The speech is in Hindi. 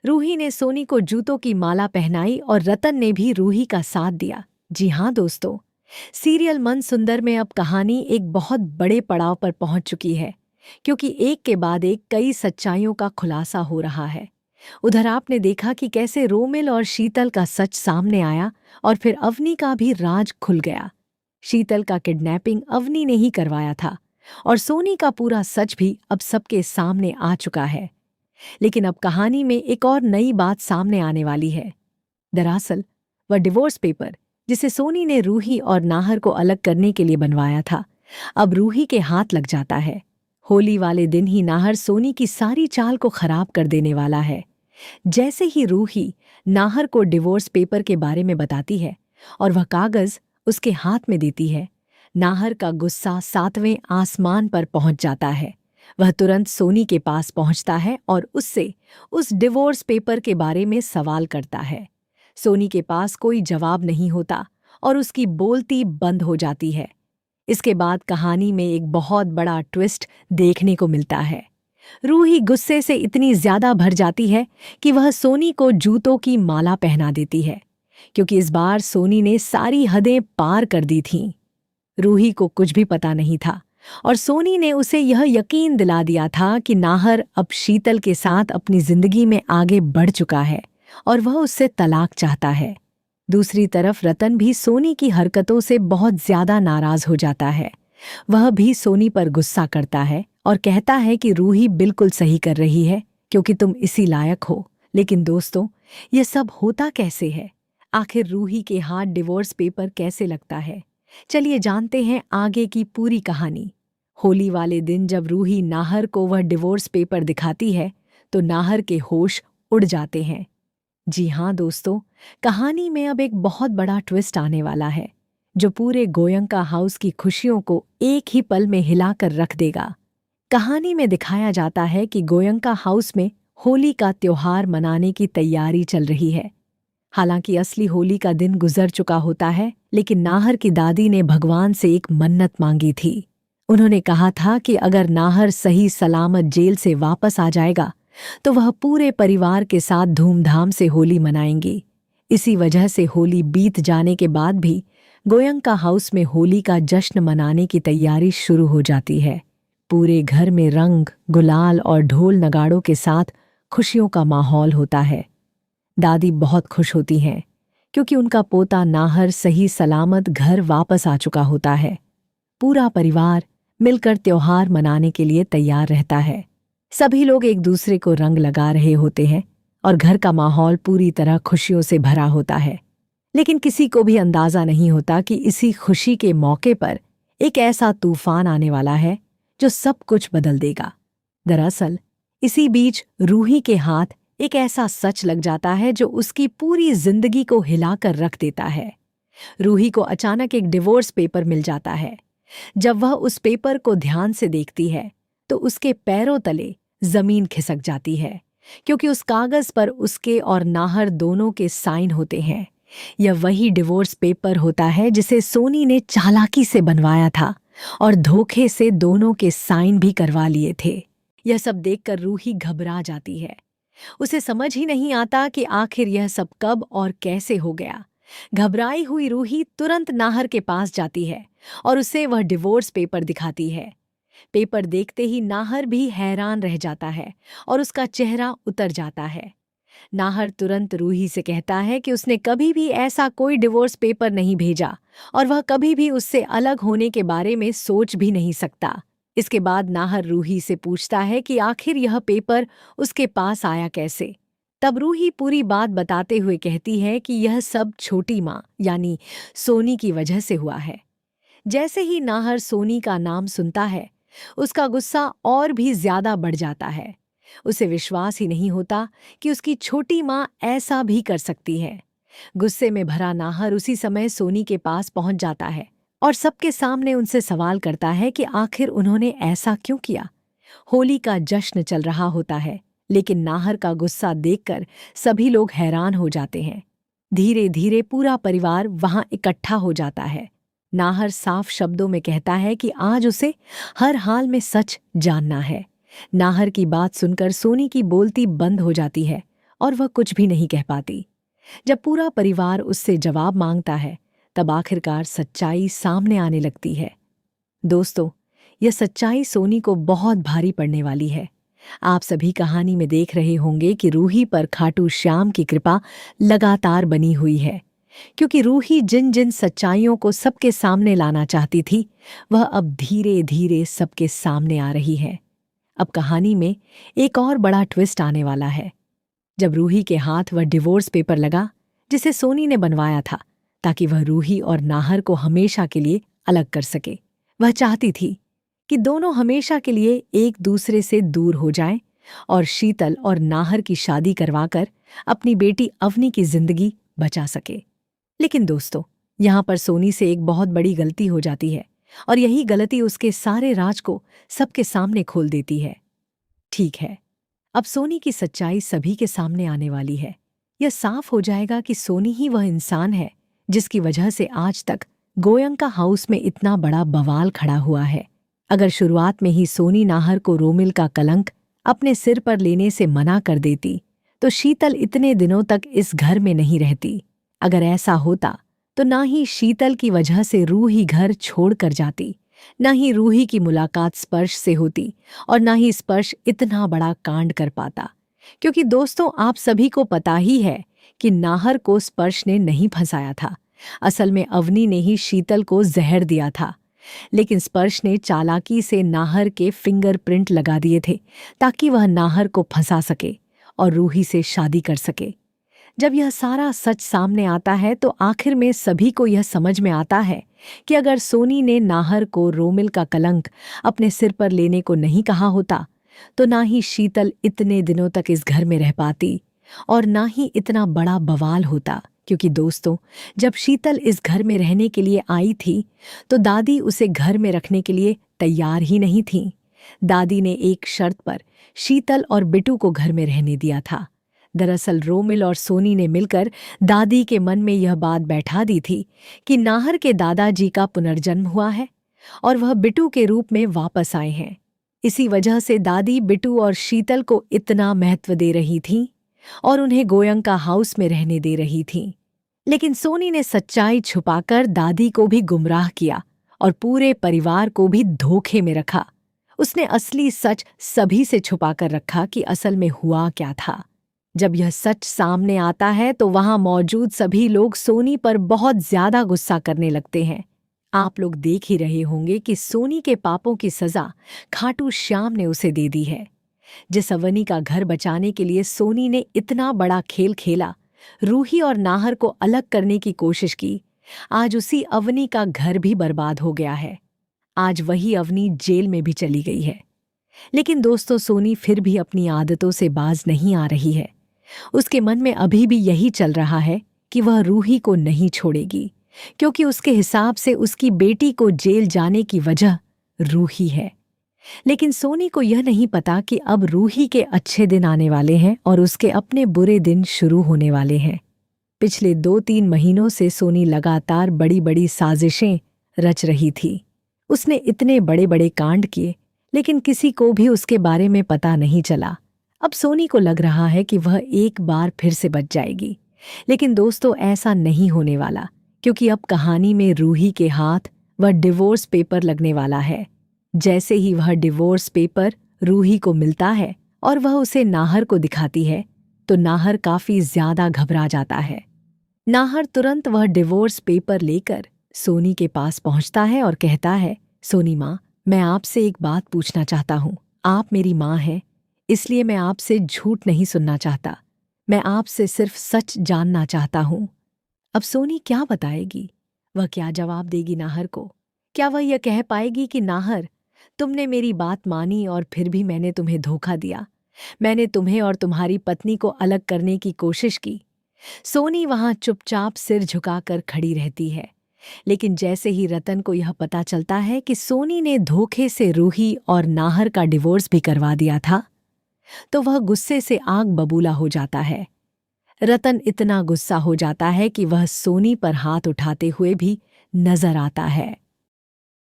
रूही ने सोनी को जूतों की माला पहनाई और रतन ने भी रूही का साथ दिया। जी हाँ दोस्तों, सीरियल मन सुंदर में अब कहानी एक बहुत बड़े पड़ाव पर पहुंच चुकी है, क्योंकि एक के बाद एक कई सच्चाइयों का खुलासा हो रहा है। उधर आपने देखा कि कैसे रोमिल और शीतल का सच सामने आया और फिर अवनी का भी राज खुल गया। शीतल का किडनैपिंग अवनी ने ही करवाया था और सोनी का पूरा सच भी अब सबके सामने आ चुका है। लेकिन अब कहानी में एक और नई बात सामने आने वाली है। दरअसल वह डिवोर्स पेपर जिसे सोनी ने रूही और नाहर को अलग करने के लिए बनवाया था, अब रूही के हाथ लग जाता है। होली वाले दिन ही नाहर सोनी की सारी चाल को खराब कर देने वाला है। जैसे ही रूही नाहर को डिवोर्स पेपर के बारे में बताती है और वह कागज उसके हाथ में देती है, नाहर का गुस्सा 7वें आसमान पर पहुंच जाता है। वह तुरंत सोनी के पास पहुंचता है और उससे उस डिवोर्स पेपर के बारे में सवाल करता है। सोनी के पास कोई जवाब नहीं होता और उसकी बोलती बंद हो जाती है। इसके बाद कहानी में एक बहुत बड़ा ट्विस्ट देखने को मिलता है। रूही गुस्से से इतनी ज्यादा भर जाती है कि वह सोनी को जूतों की माला पहना देती है, क्योंकि इस बार सोनी ने सारी हदें पार कर दी थीं। रूही को कुछ भी पता नहीं था और सोनी ने उसे यह यकीन दिला दिया था कि नाहर अब शीतल के साथ अपनी जिंदगी में आगे बढ़ चुका है और वह उससे तलाक चाहता है। दूसरी तरफ रतन भी सोनी की हरकतों से बहुत ज्यादा नाराज हो जाता है। वह भी सोनी पर गुस्सा करता है और कहता है कि रूही बिल्कुल सही कर रही है, क्योंकि तुम इसी लायक हो। लेकिन दोस्तों, यह सब होता कैसे है? आखिर रूही के हाथ डिवोर्स पेपर कैसे लगता है? चलिए जानते हैं आगे की पूरी कहानी। होली वाले दिन जब रूही नाहर को वह डिवोर्स पेपर दिखाती है तो नाहर के होश उड़ जाते हैं। जी हाँ दोस्तों, कहानी में अब एक बहुत बड़ा ट्विस्ट आने वाला है, जो पूरे गोयंका हाउस की खुशियों को एक ही पल में हिलाकर रख देगा। कहानी में दिखाया जाता है कि गोयंका हाउस में होली का त्योहार मनाने की तैयारी चल रही है। हालांकि असली होली का दिन गुजर चुका होता है, लेकिन नाहर की दादी ने भगवान से एक मन्नत मांगी थी। उन्होंने कहा था कि अगर नाहर सही सलामत जेल से वापस आ जाएगा तो वह पूरे परिवार के साथ धूमधाम से होली मनाएंगी। इसी वजह से होली बीत जाने के बाद भी गोयंका हाउस में होली का जश्न मनाने की तैयारी शुरू हो जाती है। पूरे घर में रंग, गुलाल और ढोल नगाड़ों के साथ खुशियों का माहौल होता है। दादी बहुत खुश होती हैं, क्योंकि उनका पोता नाहर सही सलामत घर वापस आ चुका होता है। पूरा परिवार मिलकर त्योहार मनाने के लिए तैयार रहता है। सभी लोग एक दूसरे को रंग लगा रहे होते हैं और घर का माहौल पूरी तरह खुशियों से भरा होता है। लेकिन किसी को भी अंदाजा नहीं होता कि इसी खुशी के मौके पर एक ऐसा तूफान आने वाला है जो सब कुछ बदल देगा। दरअसल इसी बीच रूही के हाथ एक ऐसा सच लग जाता है जो उसकी पूरी जिंदगी को हिलाकर रख देता है। रूही को अचानक एक डिवोर्स पेपर मिल जाता है। जब वह उस पेपर को ध्यान से देखती है तो उसके पैरों तले जमीन खिसक जाती है, क्योंकि उस कागज पर उसके और नाहर दोनों के साइन होते हैं। यह वही डिवोर्स पेपर होता है जिसे सोनी ने चालाकी से बनवाया था और धोखे से दोनों के साइन भी करवा लिए थे। यह सब देखकर रूही घबरा जाती है। उसे समझ ही नहीं आता कि आखिर यह सब कब और कैसे हो गया। घबराई हुई रूही तुरंत नाहर के पास जाती है और उसे वह डिवोर्स पेपर दिखाती है। पेपर देखते ही नाहर भी हैरान रह जाता है और उसका चेहरा उतर जाता है। नाहर तुरंत रूही से कहता है कि उसने कभी भी ऐसा कोई डिवोर्स पेपर नहीं भेजा और वह कभी भी उससे अलग होने के बारे में सोच भी नहीं सकता। इसके बाद नाहर रूही से पूछता है कि आखिर यह पेपर उसके पास आया कैसे। तब रूही पूरी बात बताते हुए कहती है कि यह सब छोटी माँ यानी सोनी की वजह से हुआ है। जैसे ही नाहर सोनी का नाम सुनता है, उसका गुस्सा और भी ज्यादा बढ़ जाता है। उसे विश्वास ही नहीं होता कि उसकी छोटी माँ ऐसा भी कर सकती है। गुस्से में भरा नाहर उसी समय सोनी के पास पहुंच जाता है और सबके सामने उनसे सवाल करता है कि आखिर उन्होंने ऐसा क्यों किया। होली का जश्न चल रहा होता है, लेकिन नाहर का गुस्सा देखकर सभी लोग हैरान हो जाते हैं। धीरे धीरे पूरा परिवार वहां इकट्ठा हो जाता है। नाहर साफ शब्दों में कहता है कि आज उसे हर हाल में सच जानना है। नाहर की बात सुनकर सोनी की बोलती बंद हो जाती है और वह कुछ भी नहीं कह पाती। जब पूरा परिवार उससे जवाब मांगता है, तब आखिरकार सच्चाई सामने आने लगती है। दोस्तों, यह सच्चाई सोनी को बहुत भारी पड़ने वाली है। आप सभी कहानी में देख रहे होंगे कि रूही पर खाटू श्याम की कृपा लगातार बनी हुई है, क्योंकि रूही जिन जिन सच्चाइयों को सबके सामने लाना चाहती थी, वह अब धीरे धीरे सबके सामने आ रही है। अब कहानी में एक और बड़ा ट्विस्ट आने वाला है। जब रूही के हाथ वह डिवोर्स पेपर लगा जिसे सोनी ने बनवाया था, ताकि वह रूही और नाहर को हमेशा के लिए अलग कर सके। वह चाहती थी कि दोनों हमेशा के लिए एक दूसरे से दूर हो जाएं और शीतल और नाहर की शादी करवाकर अपनी बेटी अवनी की जिंदगी बचा सके। लेकिन दोस्तों, यहाँ पर सोनी से एक बहुत बड़ी गलती हो जाती है और यही गलती उसके सारे राज को सबके सामने खोल देती है। ठीक है, अब सोनी की सच्चाई सभी के सामने आने वाली है। यह साफ हो जाएगा कि सोनी ही वह इंसान है जिसकी वजह से आज तक गोयंका हाउस में इतना बड़ा बवाल खड़ा हुआ है। अगर शुरुआत में ही सोनी नाहर को रोमिल का कलंक अपने सिर पर लेने से मना कर देती, तो शीतल इतने दिनों तक इस घर में नहीं रहती। अगर ऐसा होता तो ना ही शीतल की वजह से रूही घर छोड़कर जाती, न ही रूही की मुलाकात स्पर्श से होती और न ही स्पर्श इतना बड़ा कांड कर पाता। क्योंकि दोस्तों, आप सभी को पता ही है कि नाहर को स्पर्श ने नहीं फंसाया था। असल में अवनी ने ही शीतल को जहर दिया था, लेकिन स्पर्श ने चालाकी से नाहर के फिंगरप्रिंट लगा दिए थे ताकि वह नाहर को फंसा सके और रूही से शादी कर सके। जब यह सारा सच सामने आता है तो आखिर में सभी को यह समझ में आता है कि अगर सोनी ने नाहर को रोमिल का कलंक अपने सिर पर लेने को नहीं कहा होता, तो ना ही शीतल इतने दिनों तक इस घर में रह पाती और ना ही इतना बड़ा बवाल होता। क्योंकि दोस्तों, जब शीतल इस घर में रहने के लिए आई थी, तो दादी उसे घर में रखने के लिए तैयार ही नहीं थी। दादी ने एक शर्त पर शीतल और बिट्टू को घर में रहने दिया था। दरअसल रोमिल और सोनी ने मिलकर दादी के मन में यह बात बैठा दी थी कि नाहर के दादाजी का पुनर्जन्म हुआ है और वह बिट्टू के रूप में वापस आए हैं। इसी वजह से दादी बिट्टू और शीतल को इतना महत्व दे रही थीं और उन्हें गोयंका हाउस में रहने दे रही थीं। लेकिन सोनी ने सच्चाई छुपाकर दादी को भी गुमराह किया और पूरे परिवार को भी धोखे में रखा। उसने असली सच सभी से छुपाकर रखा कि असल में हुआ क्या था। जब यह सच सामने आता है तो वहां मौजूद सभी लोग सोनी पर बहुत ज्यादा गुस्सा करने लगते हैं। आप लोग देख ही रहे होंगे कि सोनी के पापों की सजा खाटू श्याम ने उसे दे दी है। जिस अवनी का घर बचाने के लिए सोनी ने इतना बड़ा खेल खेला, रूही और नाहर को अलग करने की कोशिश की, आज उसी अवनी का घर भी बर्बाद हो गया है। आज वही अवनी जेल में भी चली गई है। लेकिन दोस्तों, सोनी फिर भी अपनी आदतों से बाज नहीं आ रही है। उसके मन में अभी भी यही चल रहा है कि वह रूही को नहीं छोड़ेगी, क्योंकि उसके हिसाब से उसकी बेटी को जेल जाने की वजह रूही है। लेकिन सोनी को यह नहीं पता कि अब रूही के अच्छे दिन आने वाले हैं और उसके अपने बुरे दिन शुरू होने वाले हैं। पिछले 2-3 महीनों से सोनी लगातार बड़ी बड़ी साजिशें रच रही थी। उसने इतने बड़े बड़े कांड किए, लेकिन किसी को भी उसके बारे में पता नहीं चला। अब सोनी को लग रहा है कि वह एक बार फिर से बच जाएगी। लेकिन दोस्तों, ऐसा नहीं होने वाला, क्योंकि अब कहानी में रूही के हाथ वह डिवोर्स पेपर लगने वाला है। जैसे ही वह डिवोर्स पेपर रूही को मिलता है और वह उसे नाहर को दिखाती है, तो नाहर काफी ज्यादा घबरा जाता है। नाहर तुरंत वह डिवोर्स पेपर लेकर सोनी के पास पहुंचता है और कहता है, सोनी माँ, मैं आपसे एक बात पूछना चाहता हूँ। आप मेरी माँ हैं, इसलिए मैं आपसे झूठ नहीं सुनना चाहता। मैं आपसे सिर्फ सच जानना चाहता हूँ। अब सोनी क्या बताएगी? वह क्या जवाब देगी नाहर को? क्या वह यह कह पाएगी कि नाहर, तुमने मेरी बात मानी और फिर भी मैंने तुम्हें धोखा दिया। मैंने तुम्हें और तुम्हारी पत्नी को अलग करने की कोशिश की। सोनी वहां चुपचाप सिर झुकाकर खड़ी रहती है। लेकिन जैसे ही रतन को यह पता चलता है कि सोनी ने धोखे से रूही और नाहर का डिवोर्स भी करवा दिया था, तो वह गुस्से से आग बबूला हो जाता है। रतन इतना गुस्सा हो जाता है कि वह सोनी पर हाथ उठाते हुए भी नजर आता है।